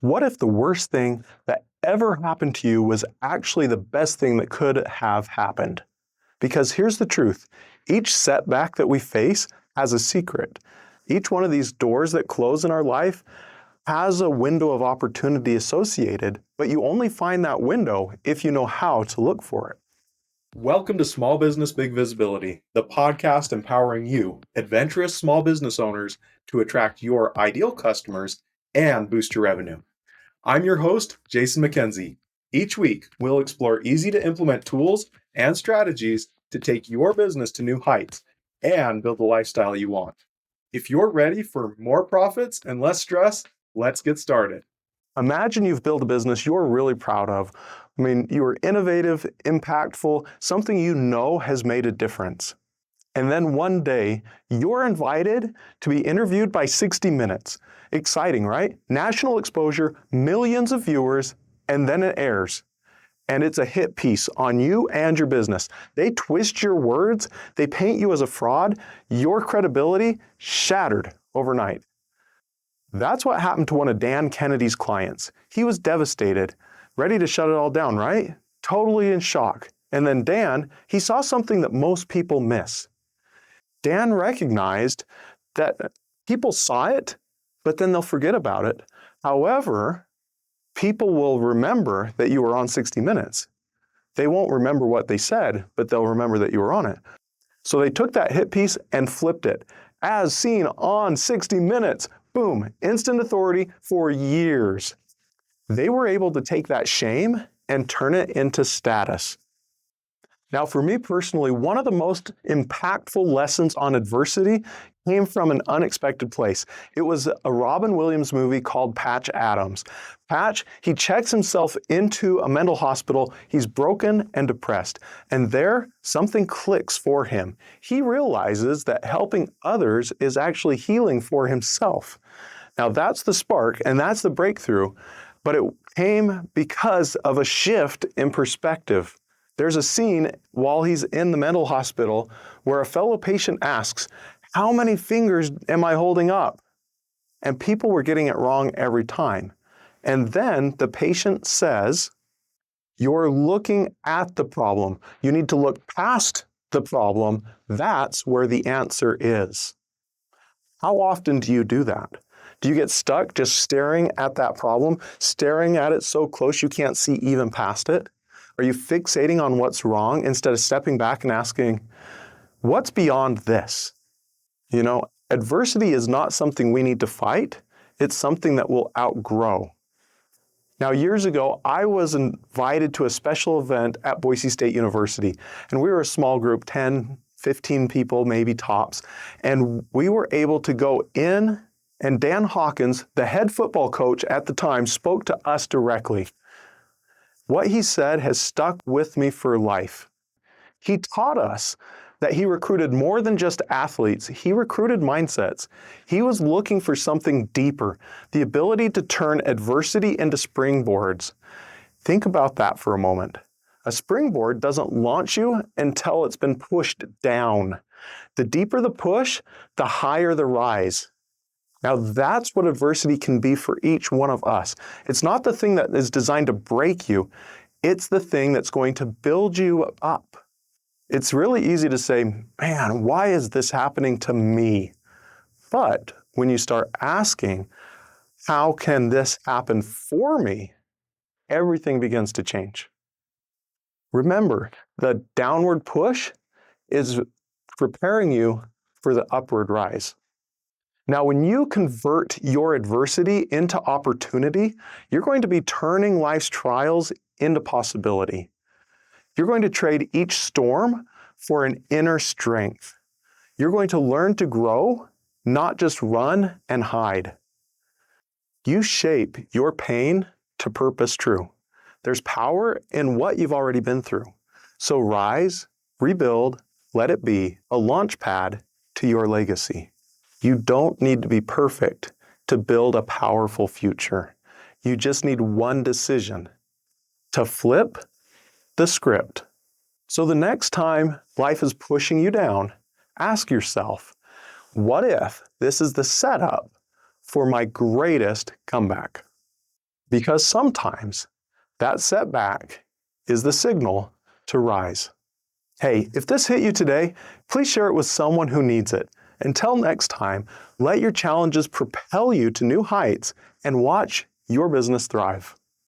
What if the worst thing that ever happened to you was actually the best thing that could have happened? Because here's the truth. Each setback that we face has a secret. Each one of these doors that close in our life has a window of opportunity associated, but you only find that window if you know how to look for it. Welcome to Small Business Big Visibility, the podcast empowering you, adventurous small business owners, to attract your ideal customers and boost your revenue. I'm your host, Jason McKenzie. Each week, we'll explore easy-to-implement tools and strategies to take your business to new heights and build the lifestyle you want. If you're ready for more profits and less stress, let's get started. Imagine you've built a business you're really proud of. You were innovative, impactful, something you know has made a difference. And then one day, you're invited to be interviewed by 60 Minutes. Exciting, right? National exposure, millions of viewers, and then it airs. And it's a hit piece on you and your business. They twist your words, they paint you as a fraud, your credibility shattered overnight. That's what happened to one of Dan Kennedy's clients. He was devastated, ready to shut it all down, right? Totally in shock. And then Dan, he saw something that most people miss. Dan recognized that people saw it, but then they'll forget about it. However, people will remember that you were on 60 Minutes. They won't remember what they said, but they'll remember that you were on it. So they took that hit piece and flipped it. As seen on 60 Minutes, boom, instant authority for years. They were able to take that shame and turn it into status. Now, for me personally, one of the most impactful lessons on adversity came from an unexpected place. It was a Robin Williams movie called Patch Adams. Patch, he checks himself into a mental hospital. He's broken and depressed. And there, something clicks for him. He realizes that helping others is actually healing for himself. Now, that's the spark and that's the breakthrough, but it came because of a shift in perspective. There's a scene while he's in the mental hospital where a fellow patient asks, "How many fingers am I holding up?" And people were getting it wrong every time. And then the patient says, "You're looking at the problem. You need to look past the problem. That's where the answer is." How often do you do that? Do you get stuck just staring at that problem, staring at it so close you can't see even past it? Are you fixating on what's wrong instead of stepping back and asking, what's beyond this? Adversity is not something we need to fight. It's something that we'll outgrow. Now, years ago, I was invited to a special event at Boise State University, and we were a small group, 10, 15 people, maybe tops, and we were able to go in, and Dan Hawkins, the head football coach at the time, spoke to us directly. What he said has stuck with me for life. He taught us that he recruited more than just athletes. He recruited mindsets. He was looking for something deeper, the ability to turn adversity into springboards. Think about that for a moment. A springboard doesn't launch you until it's been pushed down. The deeper the push, the higher the rise. Now that's what adversity can be for each one of us. It's not the thing that is designed to break you. It's the thing that's going to build you up. It's really easy to say, man, why is this happening to me? But when you start asking, how can this happen for me? Everything begins to change. Remember, the downward push is preparing you for the upward rise. Now, when you convert your adversity into opportunity, you're going to be turning life's trials into possibility. You're going to trade each storm for an inner strength. You're going to learn to grow, not just run and hide. You shape your pain to purpose true. There's power in what you've already been through. So rise, rebuild, let it be a launch pad to your legacy. You don't need to be perfect to build a powerful future. You just need one decision to flip the script. So the next time life is pushing you down, ask yourself, what if this is the setup for my greatest comeback? because sometimes that setback is the signal to rise. Hey, if this hit you today, please share it with someone who needs it. Until next time, let your challenges propel you to new heights and watch your business thrive.